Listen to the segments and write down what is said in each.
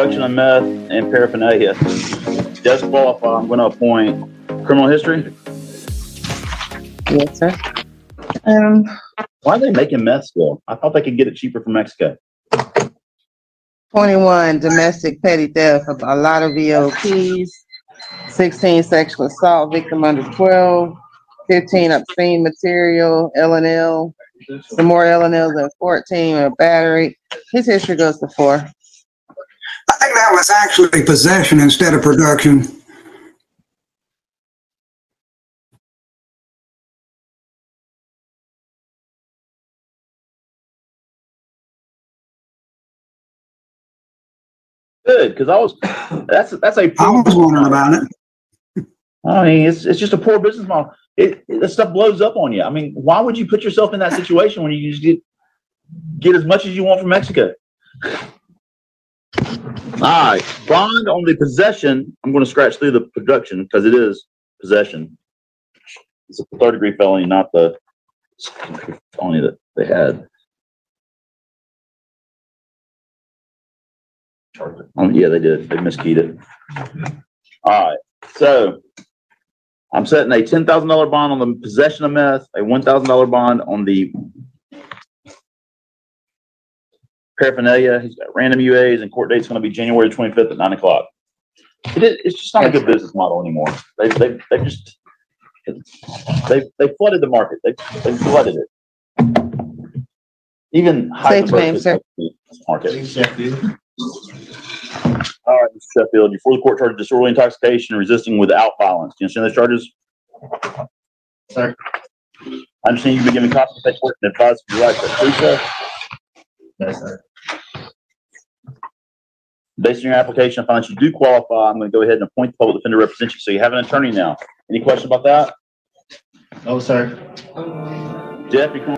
production of meth and paraphernalia. Does qualify. I'm going to appoint. Criminal history? Yes, sir. Why are they making meth still? I thought they could get it cheaper from Mexico. 21, domestic petty theft, a lot of VOPs. 16, sexual assault, victim under 12. 15, obscene material, L&L. Some more L&Ls at 14, a battery. His history goes to 4. I think that was actually possession instead of production. Good, because that's a I was wondering about it. I mean, it's just a poor business model. The stuff blows up on you. I mean, why would you put yourself in that situation when you just get as much as you want from Mexico? All right, bond on the possession. I'm going to scratch through the production because it is possession. It's a third-degree felony, not the felony that they had. Yeah, they did. They miskeyed it. All right. So I'm setting a $10,000 bond on the possession of meth, a $1,000 bond on the paraphernalia. He's got random UAs, and court date's going to be January 25th at 9 o'clock. It's just not a good business model anymore. They've flooded the market. They've flooded it. Even Safe name, sir. Market. All right, Mr. Sheffield, you're before the court charge of disorderly intoxication and resisting without violence. Do you understand those charges? Sir. I understand you've been given copies of that court and advised of your rights. That's true, sir? Yes, sir. Based on your application, I find that you do qualify. I'm going to go ahead and appoint the public defender to represent you. So you have an attorney now. Any question about that? No, sir. Jeff, you come.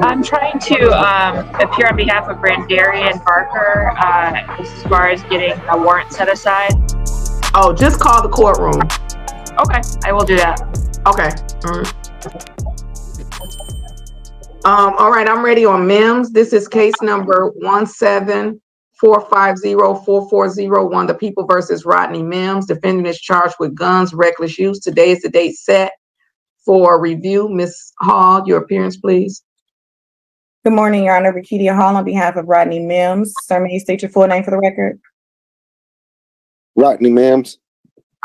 I'm trying to appear on behalf of Brandarian Barker as far as getting a warrant set aside. Oh, just call the courtroom. Okay, I will do that. Okay. All right, I'm ready on Mims. This is case number 174504401, the People versus Rodney Mims. Defendant is charged with guns, reckless use. Today is the date set for review. Ms. Hall, your appearance, please. Good morning, Your Honor. Rakedia Hall on behalf of Rodney Mims. Sir, may you state your full name for the record? Rodney Mims.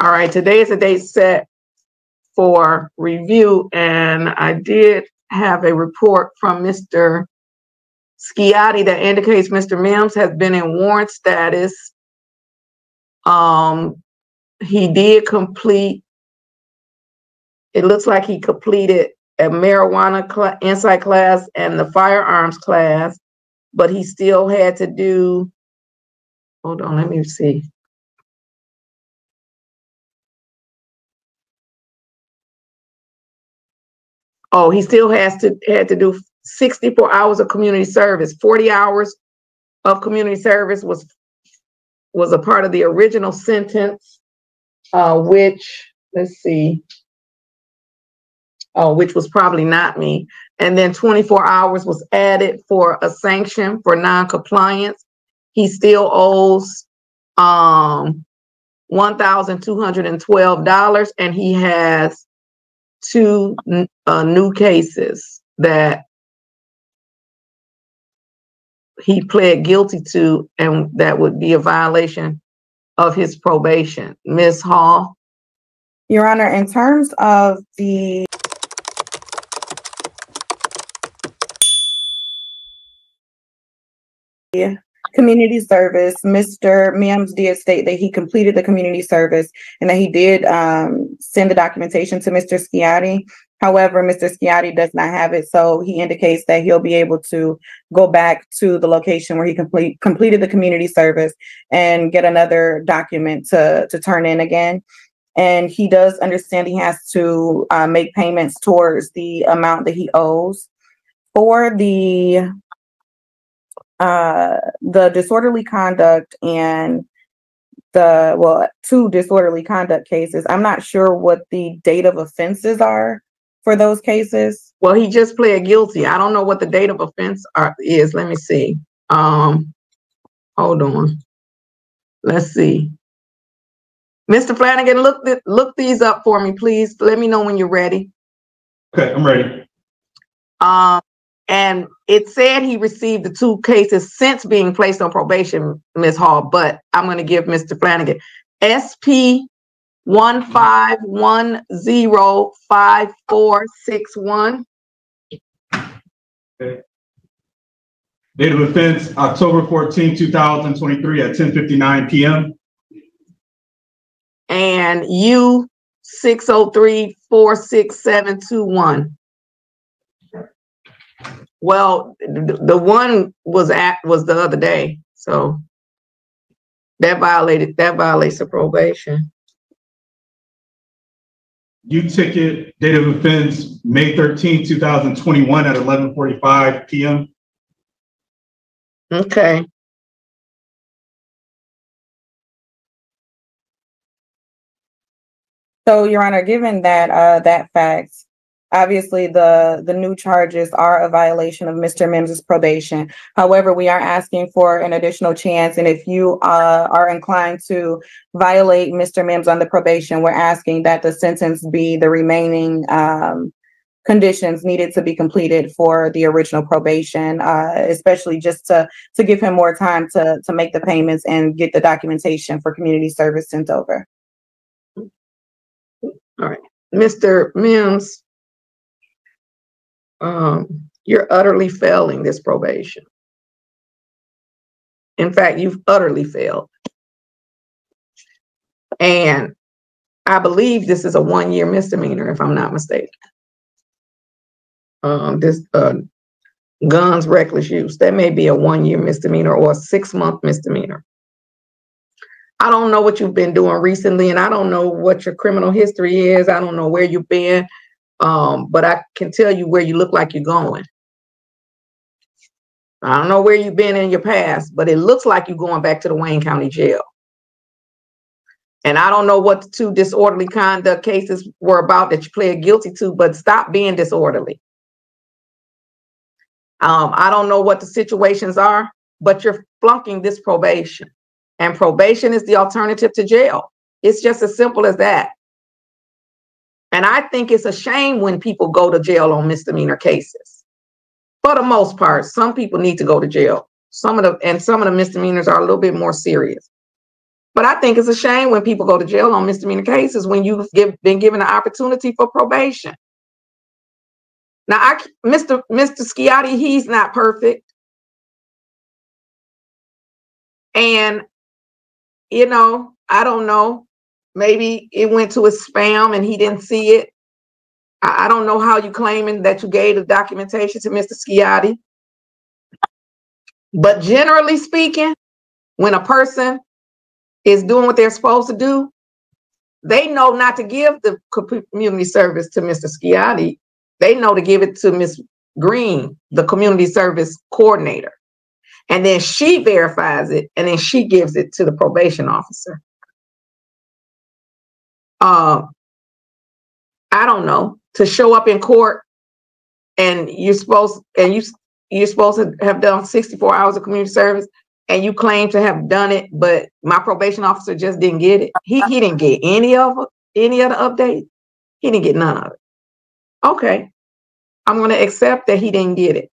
All right, today is the date set for review, and I did have a report from Mr. Schiotti that indicates Mr. Mims has been in warrant status. He did complete, it looks like he completed a marijuana insight class and the firearms class, but he still had to do, hold on, let me see. Oh, he still had to do 64 hours of community service. 40 hours of community service was a part of the original sentence, which, let's see, which was probably not me. And then 24 hours was added for a sanction for non-compliance. He still owes $1,212, and he has 2 new cases that he pled guilty to, and that would be a violation of his probation. Ms. Hall? Your Honor, in terms of the community service, Mr. Mims did state that he completed the community service and that he did send the documentation to Mr. Schiotti. However, Mr. Sciatti does not have it, so he indicates that he'll be able to go back to the location where he completed the community service and get another document to turn in again. And he does understand he has to make payments towards the amount that he owes. For the disorderly conduct and two disorderly conduct cases, I'm not sure what the date of offenses are for those cases. Well, he just pled guilty. I don't know what the date of offense is. Let me see. Hold on. Let's see. Mr. Flanagan, look these up for me, please. Let me know when you're ready. Okay, I'm ready. And it said he received the two cases since being placed on probation, Ms. Hall, but I'm going to give Mr. Flanagan SP 15105461. Okay. Date of offense, October 14, 2023 at 10:59 p.m. And U 603-46721. Well, the one was the other day, so that violates the probation. U ticket, date of offense, May 13, 2021 at 11:45 p.m. Okay. So, Your Honor, given that fact, obviously the new charges are a violation of Mr. Mims's probation. However, we are asking for an additional chance, and if you are inclined to violate Mr. Mims on the probation, we're asking that the sentence be the remaining conditions needed to be completed for the original probation, especially just to give him more time to make the payments and get the documentation for community service sent over. All right, Mr. Mims, you're utterly failing this probation. In fact, you've utterly failed. And I believe this is a 1-year misdemeanor, if I'm not mistaken. This guns reckless use, that may be a 1-year misdemeanor or a 6-month misdemeanor. I don't know what you've been doing recently, and I don't know what your criminal history is. I don't know where you've been, but I can tell you where you look like you're going. I don't know where you've been in your past, but it looks like you're going back to the Wayne County Jail. And I don't know what the 2 disorderly conduct cases were about that you pled guilty to, but stop being disorderly. I don't know what the situations are, but you're flunking this probation. And probation is the alternative to jail. It's just as simple as that. And I think it's a shame when people go to jail on misdemeanor cases. For the most part, some people need to go to jail. Some of the misdemeanors are a little bit more serious. But I think it's a shame when people go to jail on misdemeanor cases when you've been given an opportunity for probation. Now, Mr. Sciatti, he's not perfect. And, you know, I don't know. Maybe it went to his spam and he didn't see it. I don't know how you claiming that you gave the documentation to Mr. Sciatti. But generally speaking, when a person is doing what they're supposed to do, they know not to give the community service to Mr. Sciatti. They know to give it to Ms. Green, the community service coordinator. And then she verifies it, and then she gives it to the probation officer. I don't know, to show up in court and you're supposed to have done 64 hours of community service and you claim to have done it, but my probation officer just didn't get it. He didn't get any of the updates. He didn't get none of it. Okay, I'm going to accept that he didn't get it.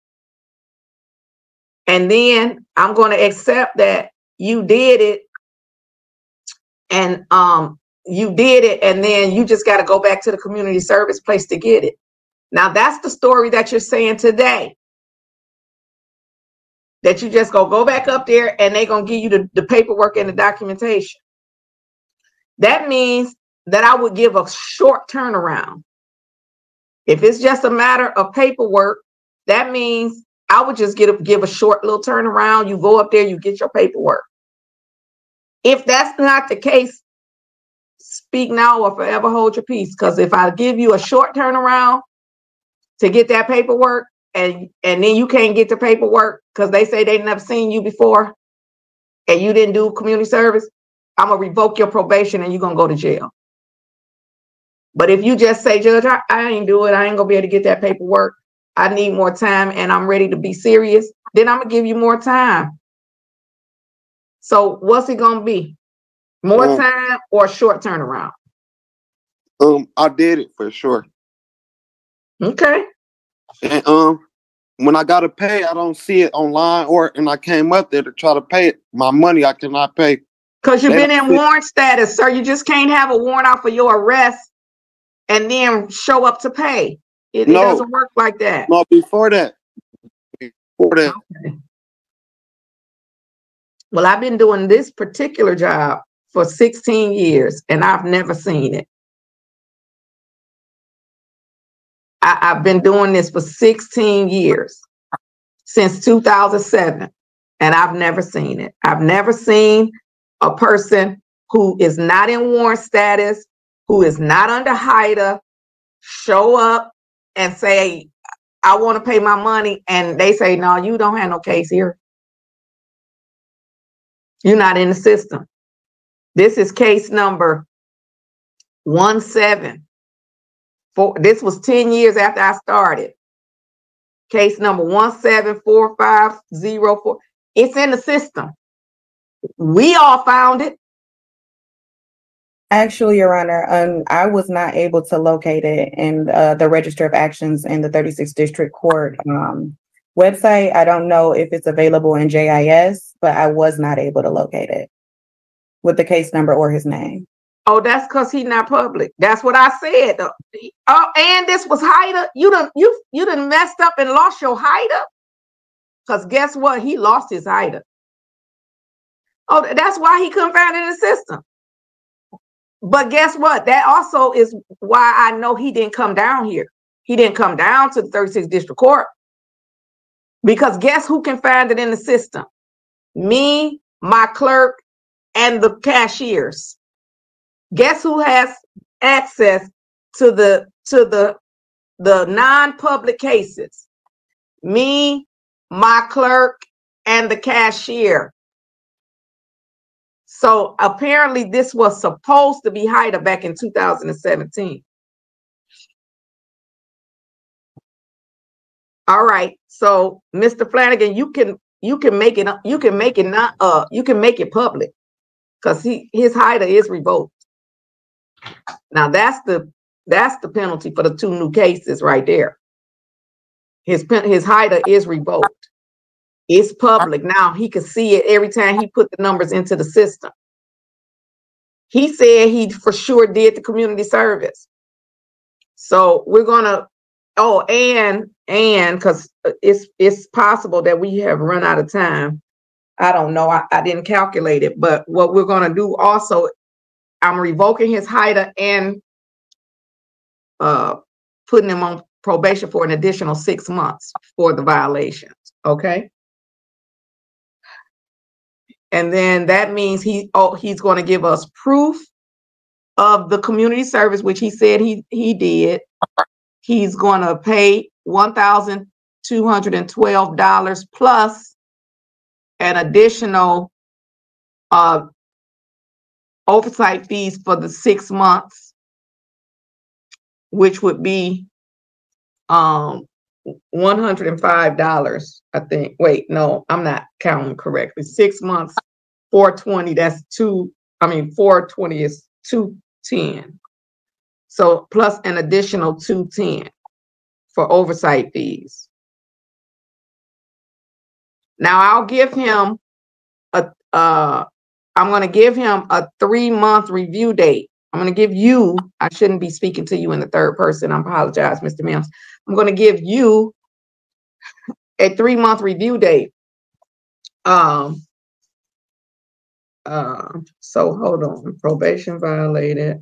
And then I'm going to accept that you did it, and and then you just got to go back to the community service place to get it. Now that's the story that you're saying today. That you just go back up there and they're going to give you the paperwork and the documentation. That means that I would give a short turnaround. If it's just a matter of paperwork, that means I would just give a short little turnaround. You go up there, you get your paperwork. If that's not the case, speak now or forever hold your peace. Because if I give you a short turnaround to get that paperwork, and then you can't get the paperwork because they say they've never seen you before and you didn't do community service, I'm gonna revoke your probation and you're gonna go to jail. But if you just say, Judge, I ain't do it, I ain't gonna be able to get that paperwork, I need more time and I'm ready to be serious, then I'm gonna give you more time. So what's it gonna be? More time or short turnaround? I did it for sure. Okay. And when I gotta pay, I don't see it online and I came up there to try to pay it. My money I cannot pay. Because you've been in warrant status, sir. You just can't have a warrant out for your arrest and then show up to pay. It doesn't work like that. No, before that. Okay. Well, I've been doing this particular job for 16 years and I've never seen it. I've been doing this for 16 years, since 2007, and I've never seen it. I've never seen a person who is not in warrant status, who is not under HIDA, show up and say, I want to pay my money, and they say, no, you don't have no case here. You're not in the system. This is case number 17. This was 10 years after I started. Case number 174504. It's in the system. We all found it. Actually, Your Honor, I was not able to locate it in the Register of Actions in the 36th District Court website. I don't know if it's available in JIS, but I was not able to locate it with the case number or his name. Oh, that's because he's not public. That's what I said. Oh, and this was HIDA. You done messed up and lost your HIDA. Because guess what? He lost his HIDA. Oh, that's why he couldn't find it in the system. But guess what? That also is why I know he didn't come down here. He didn't come down to the 36th District Court. Because guess who can find it in the system? Me, my clerk, and the cashiers. Guess who has access to the non-public cases? Me, my clerk, and the cashier. So apparently this was supposed to be HIDA back in 2017. All right. So Mr. Flanagan, you can make it public because his HIDA is revoked. Now that's the penalty for the two new cases right there. His HIDA is revoked. It's public now. He can see it every time he put the numbers into the system. He said he for sure did the community service. So we're gonna. Oh, and because it's possible that we have run out of time. I don't know. I didn't calculate it, but what we're gonna do also, I'm revoking his HIDA and putting him on probation for an additional 6 months for the violations. Okay. And then that means he's going to give us proof of the community service, which he said he did. He's going to pay $1,212 plus an additional oversight fees for the 6 months, which would be $105, I think. Wait, no, I'm not counting correctly. 6 months, 420, that's 420 is 210. So plus an additional 210 for oversight fees. Now I'll give him I'm going to give him a 3-month review date. I'm going to give you, I shouldn't be speaking to you in the third person. I apologize, Mr. Mims. I'm going to give you a 3-month review date. So hold on. Probation violated.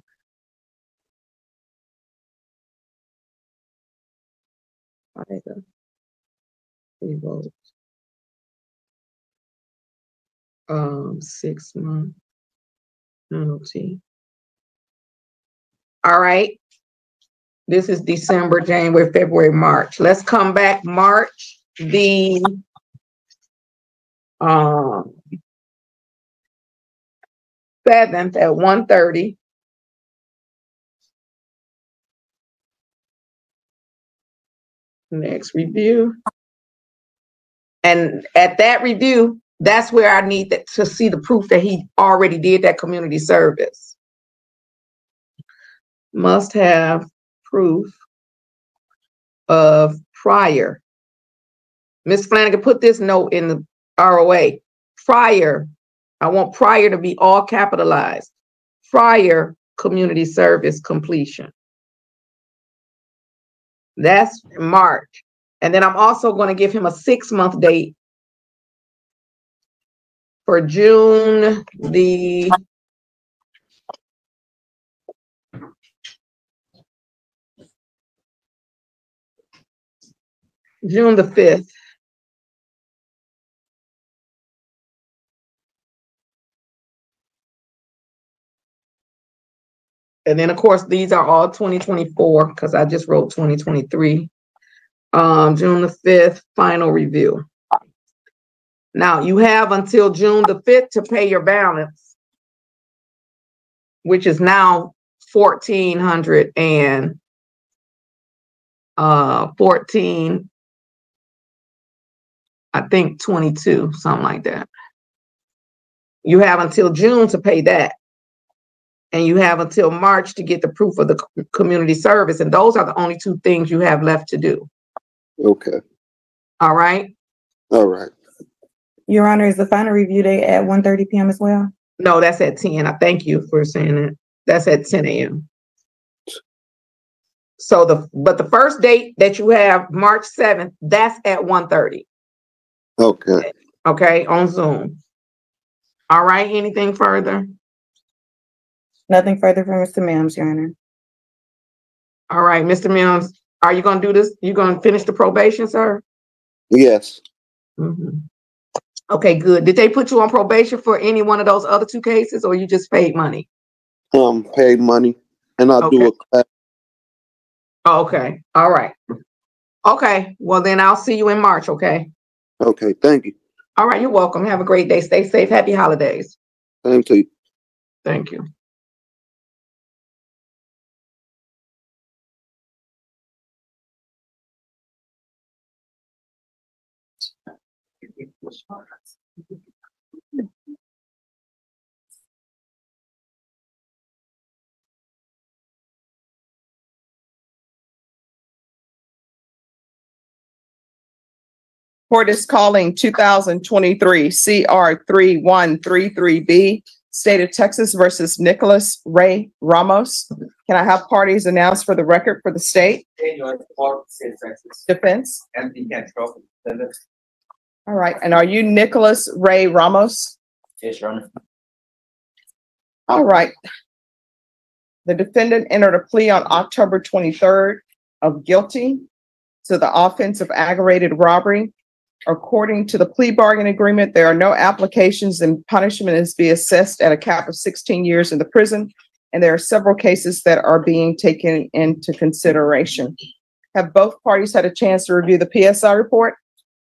either. Revoke. 6 month penalty. All right. This is December, January, February, March. Let's come back March the 7th at 1:30. Next review. And at that review, that's where I need to see the proof that he already did that community service. Must have proof of prior. Ms. Flanagan, put this note in the ROA. Prior, I want prior to be all capitalized. Prior community service completion. That's March. And then I'm also going to give him a 6-month date for June the June the 5th. And then, of course, these are all 2024 because I just wrote 2023. June the 5th, final review. Now, you have until June the 5th to pay your balance, which is now $1,400 and 14, I think 22, something like that. You have until June to pay that. And you have until March to get the proof of the community service. And those are the only 2 things you have left to do. Okay. All right. All right. Your Honor, is the final review date at 1:30 p.m. as well? No, that's at 10. I thank you for saying that. That's at 10 a.m. So the first date that you have, March 7th, that's at 1:30. Okay. Okay, on Zoom. All right, anything further? Nothing further from Mr. Mims, Your Honor. All right, Mr. Mims, are you going to do this? You going to finish the probation, sir? Yes. Mm-hmm. Okay, good. Did they put you on probation for any one of those other 2 cases, or you just paid money? Paid money, and I do a class. Okay. All right. Okay. Well, then I'll see you in March. Okay. Okay. Thank you. All right. You're welcome. Have a great day. Stay safe. Happy holidays. Same to you. Thank you. Court is calling 2023 CR 3133B, State of Texas versus Nicholas Ray Ramos. Can I have parties announced for the record for the state? Defense? All right, and are you Nicholas Ray Ramos? Yes, Your Honor. All right. The defendant entered a plea on October 23rd of guilty to the offense of aggravated robbery. According to the plea bargain agreement, there are no applications and punishment is be assessed at a cap of 16 years in the prison. And there are several cases that are being taken into consideration. Have both parties had a chance to review the PSI report?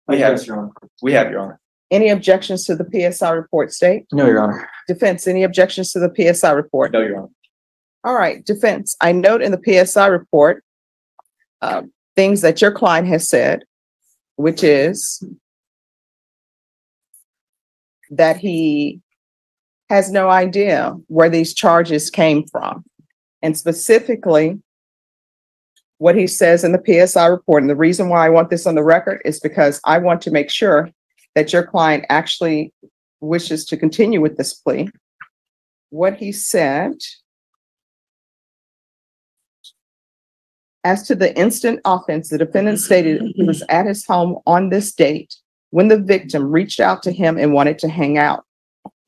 We have, Your Honor. We have, Your Honor. Any objections to the PSI report, state? No, Your Honor. Defense, any objections to the PSI report? No, Your Honor. All right, defense, I note in the PSI report things that your client has said, which is that he has no idea where these charges came from. And specifically, what he says in the PSI report, and the reason why I want this on the record is because I want to make sure that your client actually wishes to continue with this plea. What he said, as to the instant offense, the defendant stated he was at his home on this date when the victim reached out to him and wanted to hang out.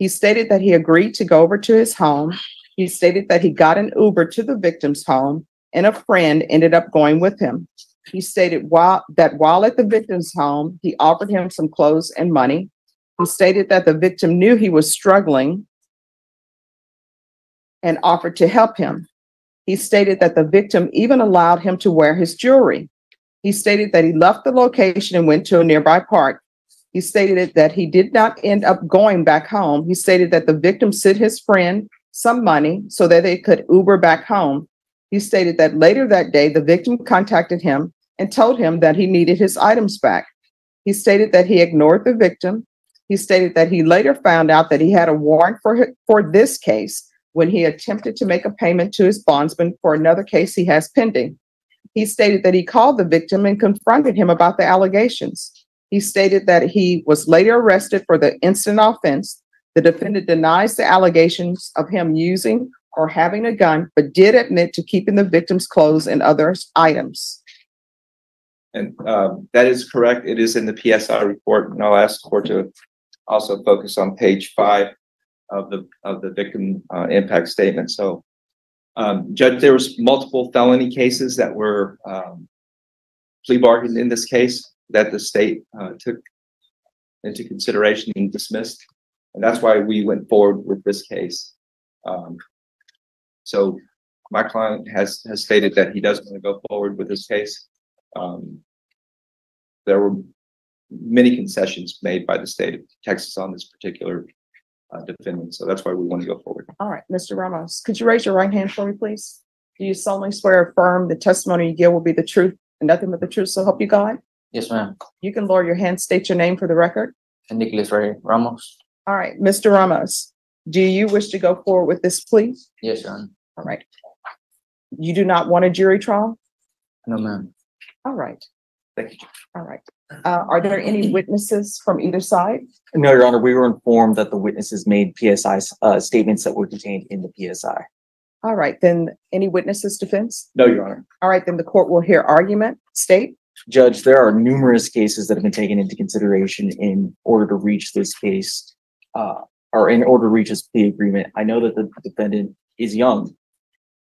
He stated that he agreed to go over to his home. He stated that he got an Uber to the victim's home and a friend ended up going with him. He stated while at the victim's home, he offered him some clothes and money. He stated that the victim knew he was struggling and offered to help him. He stated that the victim even allowed him to wear his jewelry. He stated that he left the location and went to a nearby park. He stated that he did not end up going back home. He stated that the victim sent his friend some money so that they could Uber back home. He stated that later that day, the victim contacted him and told him that he needed his items back. He stated that he ignored the victim. He stated that he later found out that he had a warrant for this case when he attempted to make a payment to his bondsman for another case he has pending. He stated that he called the victim and confronted him about the allegations. He stated that he was later arrested for the instant offense. The defendant denies the allegations of him using or having a gun, but did admit to keeping the victim's clothes and other items. And that is correct. It is in the PSI report, and I'll ask the court to also focus on page 5 of the victim impact statement. So, Judge, there was multiple felony cases that were plea bargained in this case that the state took into consideration and dismissed, and that's why we went forward with this case. So my client has stated that he doesn't want to go forward with this case. There were many concessions made by the state of Texas on this particular defendant, so that's why we want to go forward. All right, Mr. Ramos, could you raise your right hand for me, please? Do you solemnly swear or affirm the testimony you give will be the truth and nothing but the truth, so help you God? Yes, ma'am. You can lower your hand, state your name for the record. Nicholas Ray Ramos. All right, Mr. Ramos, do you wish to go forward with this plea? Yes, Your Honor. All right. You do not want a jury trial? No, ma'am. All right. Thank you. All right. Are there any witnesses from either side? No, Your Honor, we were informed that the witnesses made PSI statements that were contained in the PSI. All right, then any witnesses defense? No, Your Honor. All right, then the court will hear argument. State. Judge, there are numerous cases that have been taken into consideration in order to reach this case, or in order to reach this plea agreement. I know that the defendant is young,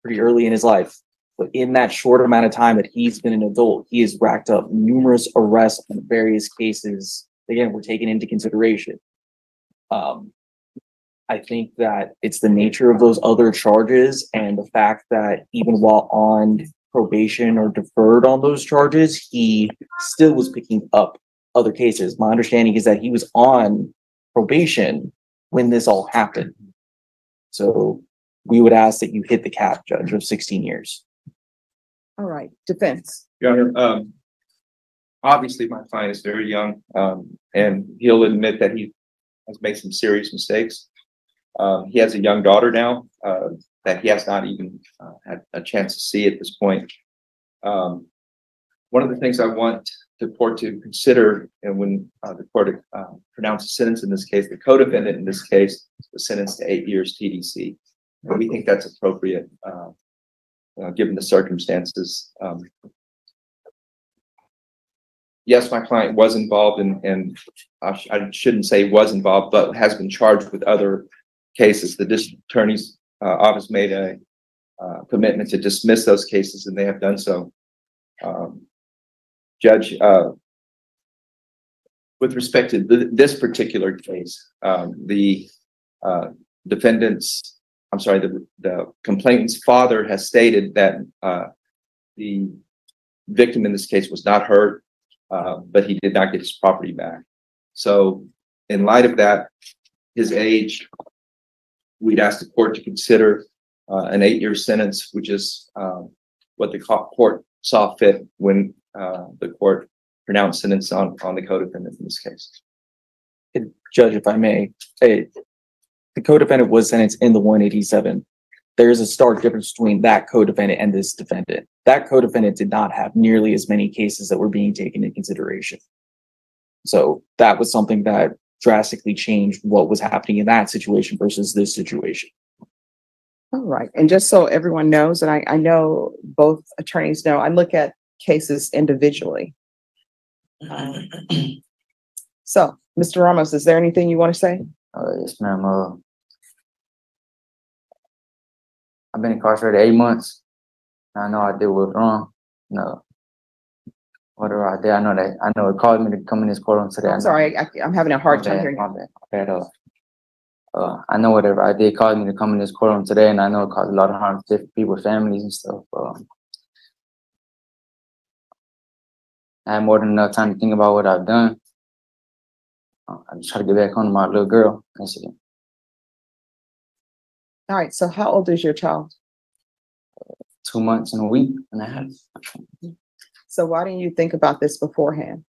pretty early in his life, but in that short amount of time that he's been an adult, he has racked up numerous arrests and various cases, again, were taken into consideration. I think that it's the nature of those other charges and the fact that even while on probation or deferred on those charges, he still was picking up other cases. My understanding is that he was on probation when this all happened. So we would ask that you hit the cap, Judge, of 16 years. All right, defense. Your Honor, obviously my client is very young, and he'll admit that he has made some serious mistakes. He has a young daughter now that he has not even had a chance to see at this point. One of the things I want the court to consider, and when the court pronounced a sentence in this case, the co-defendant in this case was sentenced to 8 years TDC. And we think that's appropriate given the circumstances. Yes, my client was involved in I shouldn't say was involved, but has been charged with other cases. The district attorney's office made a commitment to dismiss those cases, and they have done so. Judge, with respect to this particular case, the complainant's father has stated that the victim in this case was not hurt, but he did not get his property back. So in light of that, his age, we'd ask the court to consider an 8-year sentence, which is what the court saw fit when the court pronounced sentence on the co-defendant in this case. Judge, if I may, the co-defendant was sentenced in the 187. There's a stark difference between that co-defendant and this defendant. That co-defendant did not have nearly as many cases that were being taken into consideration. So that was something that drastically changed what was happening in that situation versus this situation. All right. And just so everyone knows, and I know both attorneys know, I look at cases individually. So, Mr. Ramos, is there anything you want to say? Yes, ma'am. I've been incarcerated 8 months. I know I did what's wrong. No, Whatever I did, I know it called me to come in this courtroom today. I'm sorry, I'm having a hard time hearing My you. bad, my bad. I know whatever I did caused me to come in this courtroom today, and I know it caused a lot of harm to different people's families and stuff. I had more than enough time to think about what I've done. I just try to get back home to my little girl. That's it. All right, so how old is your child? 2 months and a week and a half. So why didn't you think about this beforehand?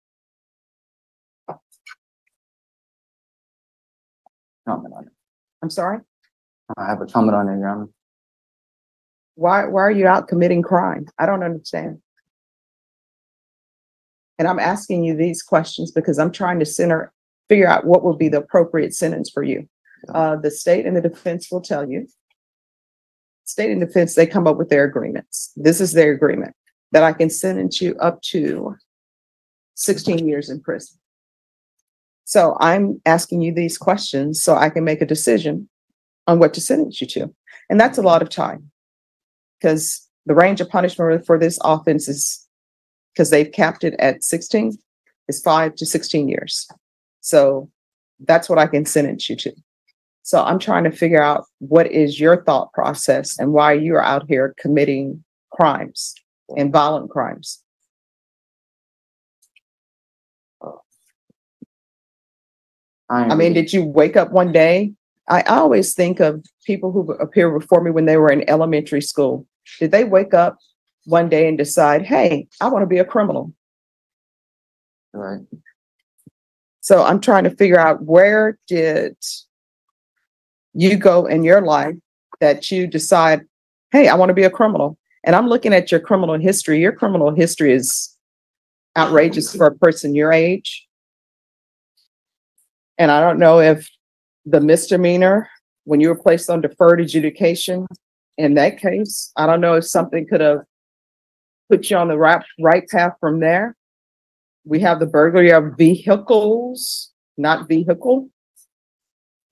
Comment on it. I'm sorry? I have a comment on it, Your Honor. Why are you out committing crime? I don't understand. And I'm asking you these questions because I'm trying to figure out what would be the appropriate sentence for you. The state and the defense will tell you. State and defense, they come up with their agreements. This is their agreement that I can sentence you up to 16 years in prison. So I'm asking you these questions so I can make a decision on what to sentence you to. And that's a lot of time because the range of punishment for this offense is, because they've capped it at 16, is 5 to 16 years. So that's what I can sentence you to. So I'm trying to figure out what is your thought process and why you're out here committing crimes and violent crimes. I mean, did you wake up one day? I always think of people who appeared before me when they were in elementary school. Did they wake up one day and decide, hey, I want to be a criminal? Right. So I'm trying to figure out, where did you go in your life that you decide, hey, I want to be a criminal? And I'm looking at your criminal history. Your criminal history is outrageous for a person your age. And I don't know if the misdemeanor, when you were placed on deferred adjudication, in that case, I don't know if something could have put you on the right path from there. We have the burglary of vehicles, not vehicle.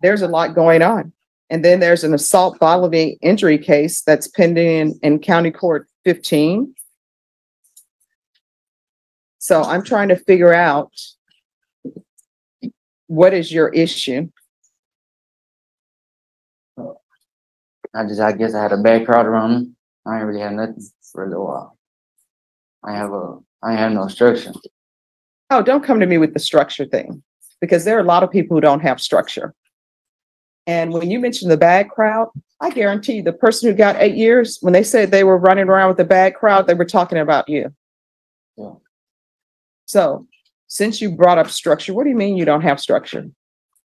There's a lot going on. And then there's an assault bodily injury case that's pending in County Court 15. So I'm trying to figure out, what is your issue? I guess I had a bad crowd around me. I ain't really had nothing for a little while. I have no structure. Oh, don't come to me with the structure thing, because there are a lot of people who don't have structure. And when you mentioned the bad crowd, I guarantee you the person who got 8 years, when they said they were running around with the bad crowd, they were talking about you. Yeah. So since you brought up structure, what do you mean you don't have structure?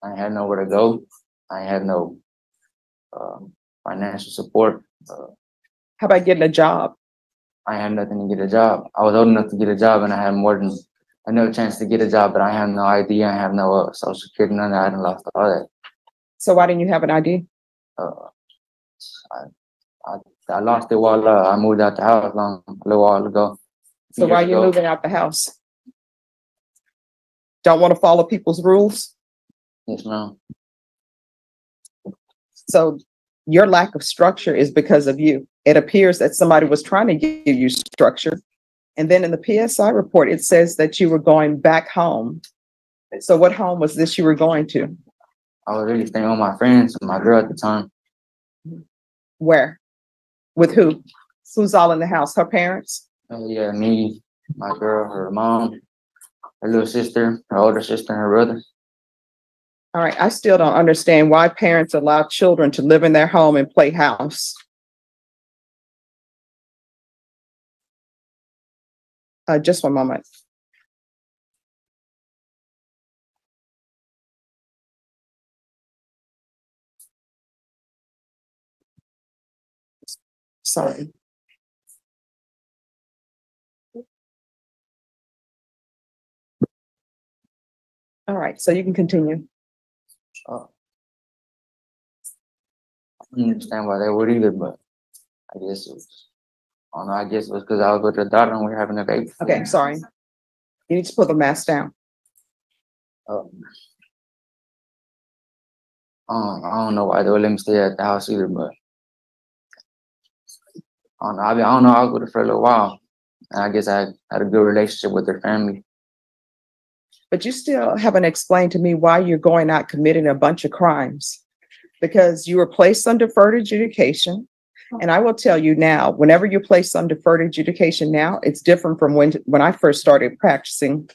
I had nowhere to go. I had no financial support. How about getting a job? I had nothing to get a job. I was old enough to get a job, and I had more than enough chance to get a job, but I have no ID. I have no social security, none of that. I hadn't lost all that. So why didn't you have an ID? I lost it while I moved out the house a little while ago. So why are you moving out the house? Don't want to follow people's rules? Yes, ma'am. So your lack of structure is because of you. It appears that somebody was trying to give you structure. And then in the PSI report, it says that you were going back home. So what home was this you were going to? I was really staying with my friends and my girl at the time. Where? With who? Who's all in the house? Her parents? Yeah, me, my girl, her mom, her little sister, her older sister, and her brother. All right. I still don't understand why parents allow children to live in their home and play house. Just one moment. Sorry. All right, so you can continue. I don't understand why they would either, but I guess it was, I don't know, I guess it was because I was with her daughter and we were having a baby. Okay, I'm sorry. You need to put the mask down. I don't know why they would let me stay at the house either, but I don't know. I don't know. I was with her for a little while. And I guess I had a good relationship with their family. But you still haven't explained to me why you're going out committing a bunch of crimes. Because you were placed on deferred adjudication. And I will tell you now, whenever you're placed on deferred adjudication now, it's different from when I first started practicing.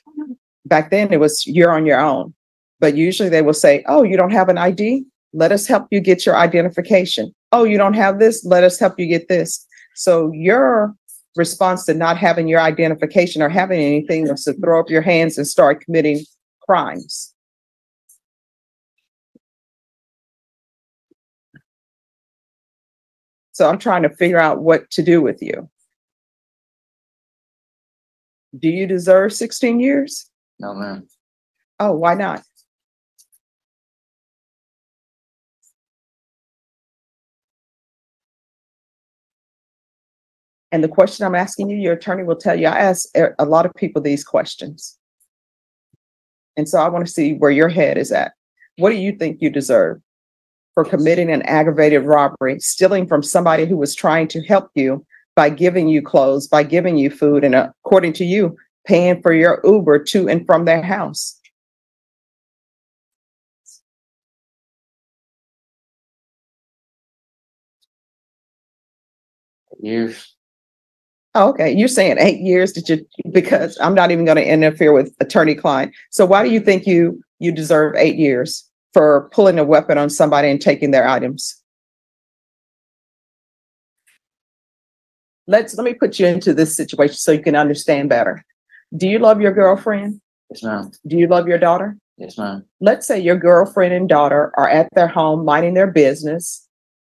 Back then, it was you're on your own. But usually they will say, oh, you don't have an ID? Let us help you get your identification. Oh, you don't have this? Let us help you get this. So your response to not having your identification or having anything was to throw up your hands and start committing crimes. So I'm trying to figure out what to do with you. Do you deserve 16 years? No, ma'am. Oh, why not? And the question I'm asking you, your attorney will tell you, I ask a lot of people these questions. And so I want to see where your head is at. What do you think you deserve for committing an aggravated robbery, stealing from somebody who was trying to help you by giving you clothes, by giving you food, and according to you, paying for your Uber to and from their house? Years. Oh, okay, you're saying 8 years, because I'm not even going to interfere with attorney-client. So why do you think you deserve 8 years for pulling a weapon on somebody and taking their items? Let me put you into this situation so you can understand better. Do you love your girlfriend? Yes, ma'am. Do you love your daughter? Yes, ma'am. Let's say your girlfriend and daughter are at their home minding their business,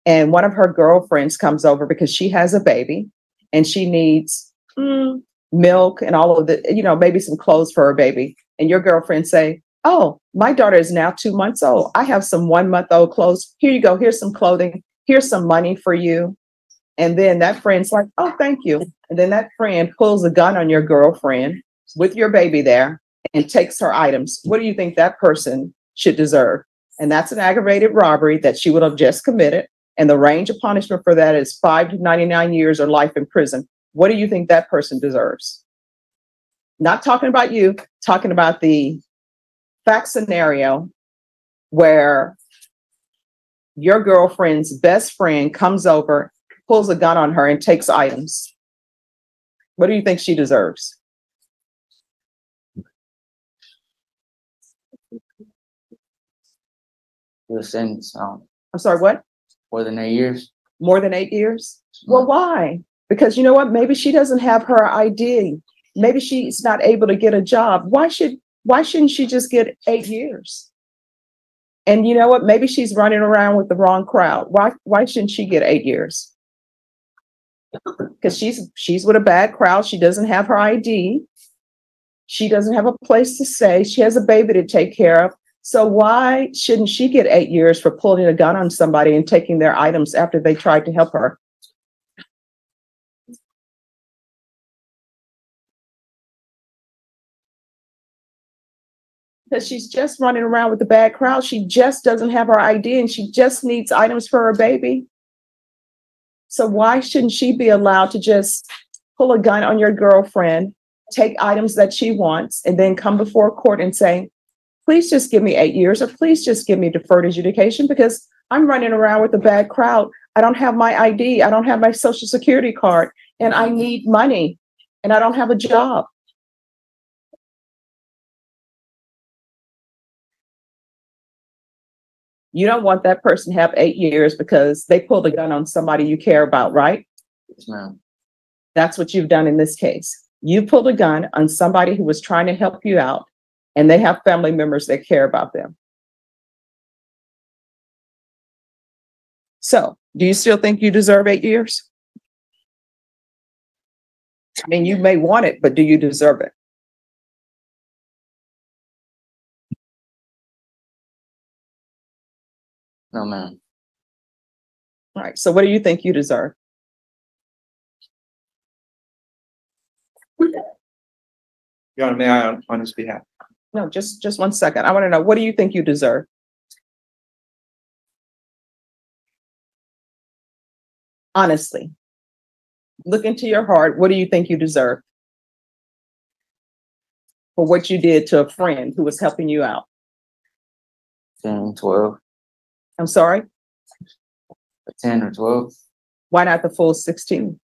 and one of her girlfriends comes over because she has a baby and she needs milk and all of the, maybe some clothes for her baby. And your girlfriend say, oh, my daughter is now 2 months old. I have some 1 month old clothes. Here you go. Here's some clothing. Here's some money for you. And then that friend's like, oh, thank you. And then that friend pulls a gun on your girlfriend with your baby there and takes her items. What do you think that person should deserve? And that's an aggravated robbery that she would have just committed. And the range of punishment for that is 5 to 99 years or life in prison. What do you think that person deserves? Not talking about you, talking about the fact scenario where your girlfriend's best friend comes over, pulls a gun on her and takes items. What do you think she deserves? The sentence. I'm sorry, what? More than 8 years. More than 8 years? Well, why? Because you know what? Maybe she doesn't have her ID. Maybe she's not able to get a job. Why shouldn't she just get 8 years? And you know what? Maybe she's running around with the wrong crowd. Why shouldn't she get 8 years? Because she's with a bad crowd. She doesn't have her ID. She doesn't have a place to stay. She has a baby to take care of. So why shouldn't she get 8 years for pulling a gun on somebody and taking their items after they tried to help her? Because she's just running around with a bad crowd. She just doesn't have her ID and she just needs items for her baby. So why shouldn't she be allowed to just pull a gun on your girlfriend, take items that she wants, and then come before court and say, please just give me 8 years, or please just give me deferred adjudication because I'm running around with a bad crowd. I don't have my ID. I don't have my social security card, and I need money, and I don't have a job. You don't want that person to have 8 years because they pulled a gun on somebody you care about, right? Yes, ma'am. That's what you've done in this case. You pulled a gun on somebody who was trying to help you out, and they have family members that care about them. So, do you still think you deserve 8 years? I mean, you may want it, but do you deserve it? No, ma'am. All right. So what do you think you deserve? Your Honor, may I on his behalf? No, just 1 second. I want to know, what do you think you deserve? Honestly. Look into your heart. What do you think you deserve for what you did to a friend who was helping you out? 10, 12, I'm sorry? 10 or 12. Why not the full 16?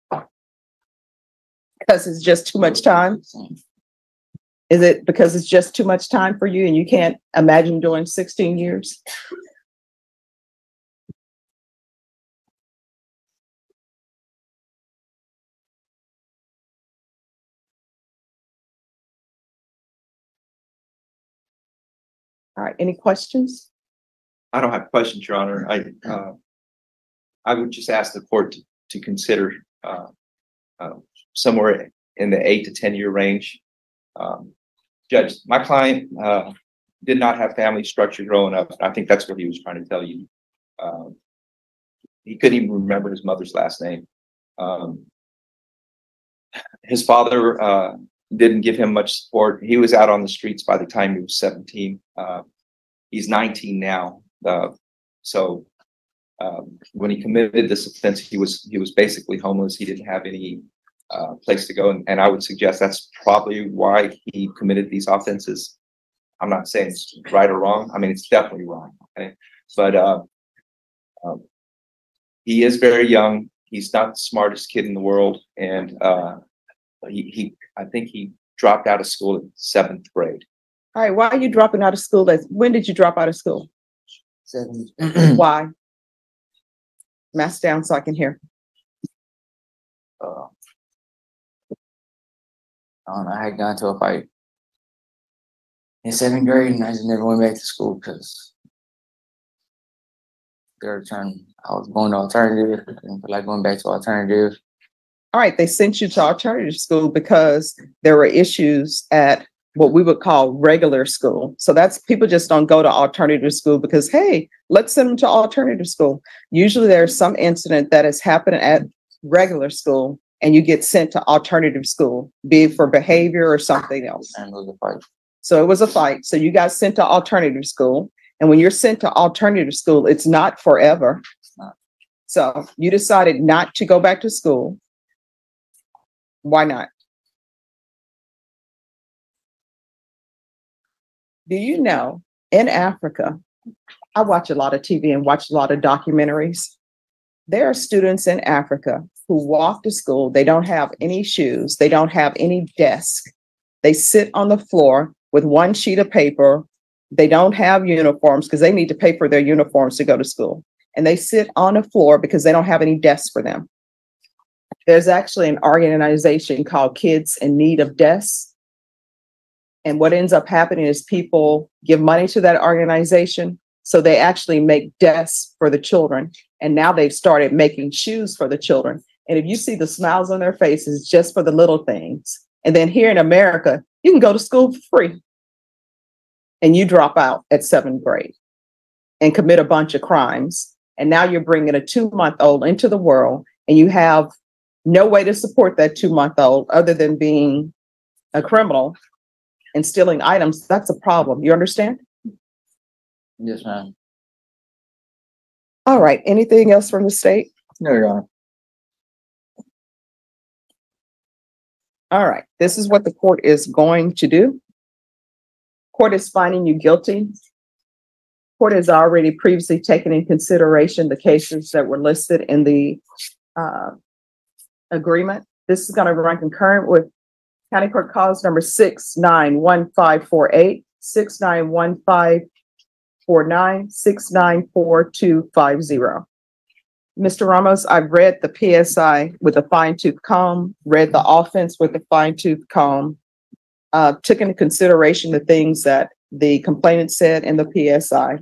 Because it's just too much time? Is it because it's just too much time for you and you can't imagine doing 16 years? All right, any questions? I don't have questions, Your Honor. I would just ask the court to consider somewhere in the 8 to 10 year range. Judge, my client did not have family structure growing up. I think that's what he was trying to tell you. He couldn't even remember his mother's last name. His father didn't give him much support. He was out on the streets by the time he was 17. He's 19 now. So when he committed this offense, he was basically homeless. He didn't have any place to go. And I would suggest that's probably why he committed these offenses. I'm not saying it's right or wrong. I mean, it's definitely wrong. Okay? But he is very young. He's not the smartest kid in the world. And I think he dropped out of school in 7th grade. All right, why are you dropping out of school? When did you drop out of school? 7. Why? Mask down so I can hear. I don't know. I had gone to a fight in 7th grade, and I just never went back to school because I was going to alternative, and feel like going back to alternative. All right, they sent you to alternative school because there were issues at what we would call regular school. So that's, people just don't go to alternative school because, hey, let's send them to alternative school. Usually there's some incident that has happened at regular school and you get sent to alternative school, be it for behavior or something else. And it was a fight. So it was a fight. So you got sent to alternative school. And when you're sent to alternative school, it's not forever. It's not. So you decided not to go back to school. Why not? Do you know, in Africa, I watch a lot of TV and watch a lot of documentaries. There are students in Africa who walk to school. They don't have any shoes. They don't have any desk. They sit on the floor with one sheet of paper. They don't have uniforms because they need to pay for their uniforms to go to school. And they sit on the floor because they don't have any desks for them. There's actually an organization called Kids in Need of Desks. And what ends up happening is people give money to that organization. So they actually make desks for the children. And now they've started making shoes for the children. And if you see the smiles on their faces just for the little things. And then here in America, you can go to school for free. And you drop out at 7th grade and commit a bunch of crimes. And now you're bringing a 2-month-old into the world and you have no way to support that 2-month-old other than being a criminal and stealing items. That's a problem. You understand? Yes, ma'am. All right. Anything else from the state? No, Your Honor. All right. This is what the court is going to do. Court is finding you guilty. Court has already previously taken in consideration the cases that were listed in the agreement. This is going to run concurrent with County Court Cause number 691548, 691549, 694250. Mr. Ramos, I've read the PSI with a fine-tooth comb, read the offense with a fine-tooth comb, took into consideration the things that the complainant said in the PSI.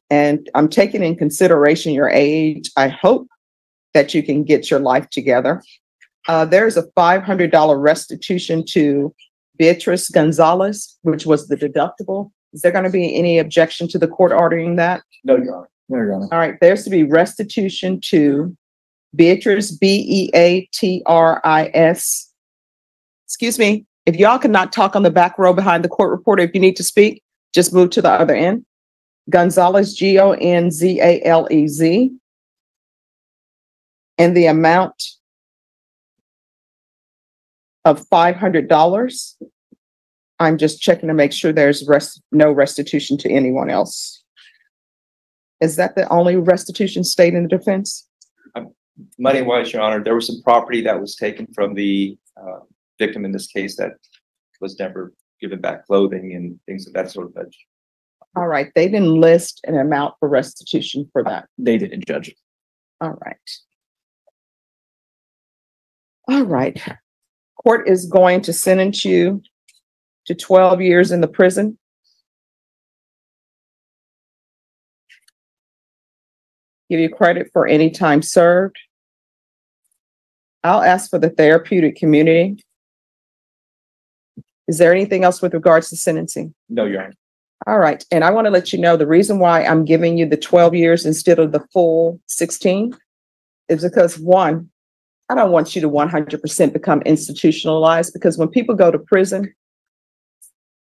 And I'm taking in consideration your age. I hope that you can get your life together. There's a $500 restitution to Beatrice Gonzalez, which was the deductible. Is there going to be any objection to the court ordering that? No, Your Honor. No, Your Honor. All right, there's to be restitution to Beatrice, Beatris. Excuse me, if y'all cannot talk on the back row behind the court reporter, if you need to speak, just move to the other end. Gonzalez, Gonzalez. And the amount of $500. I'm just checking to make sure there's no restitution to anyone else. Is that the only restitution state in the defense? Money wise, Your Honor, there was some property that was taken from the victim in this case that was never given back, clothing and things of that sort of nature. All right, they didn't list an amount for restitution for that. They didn't, Judge. All right. All right. Court is going to sentence you to 12 years in the prison. Give you credit for any time served. I'll ask for the therapeutic community. Is there anything else with regards to sentencing? No, Your Honor. All right. And I want to let you know the reason why I'm giving you the 12 years instead of the full 16 is because, one, I don't want you to 100% become institutionalized, because when people go to prison,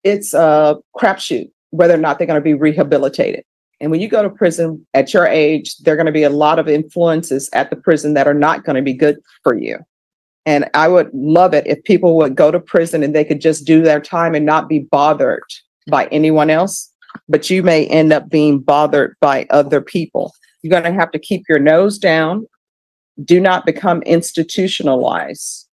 it's a crapshoot whether or not they're going to be rehabilitated. And when you go to prison at your age, there are going to be a lot of influences at the prison that are not going to be good for you. And I would love it if people would go to prison and they could just do their time and not be bothered by anyone else. But you may end up being bothered by other people. You're going to have to keep your nose down. Do not become institutionalized.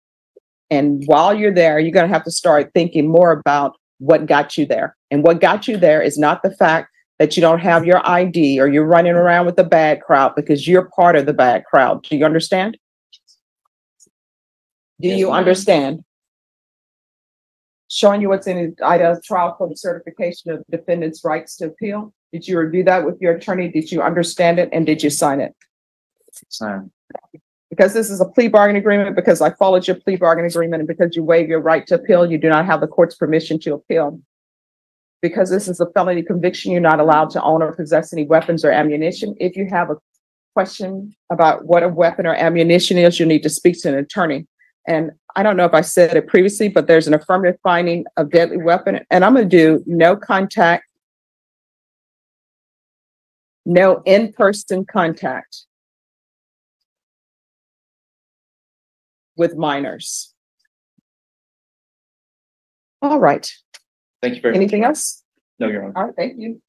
And while you're there, you're going to have to start thinking more about what got you there. And what got you there is not the fact that you don't have your ID or you're running around with the bad crowd, because you're part of the bad crowd. Do you understand? Do you understand? Showing you what's in the Ida trial for the certification of defendant's rights to appeal. Did you review that with your attorney? Did you understand it? And did you sign it? Sign. Because this is a plea bargain agreement, because I followed your plea bargain agreement, and because you waive your right to appeal, you do not have the court's permission to appeal. Because this is a felony conviction, you're not allowed to own or possess any weapons or ammunition. If you have a question about what a weapon or ammunition is, you need to speak to an attorney. And I don't know if I said it previously, but there's an affirmative finding of deadly weapon. And I'm going to do no contact, no in-person contact with minors. All right. Thank you very much. Anything else? No, Your Honor. All right, thank you.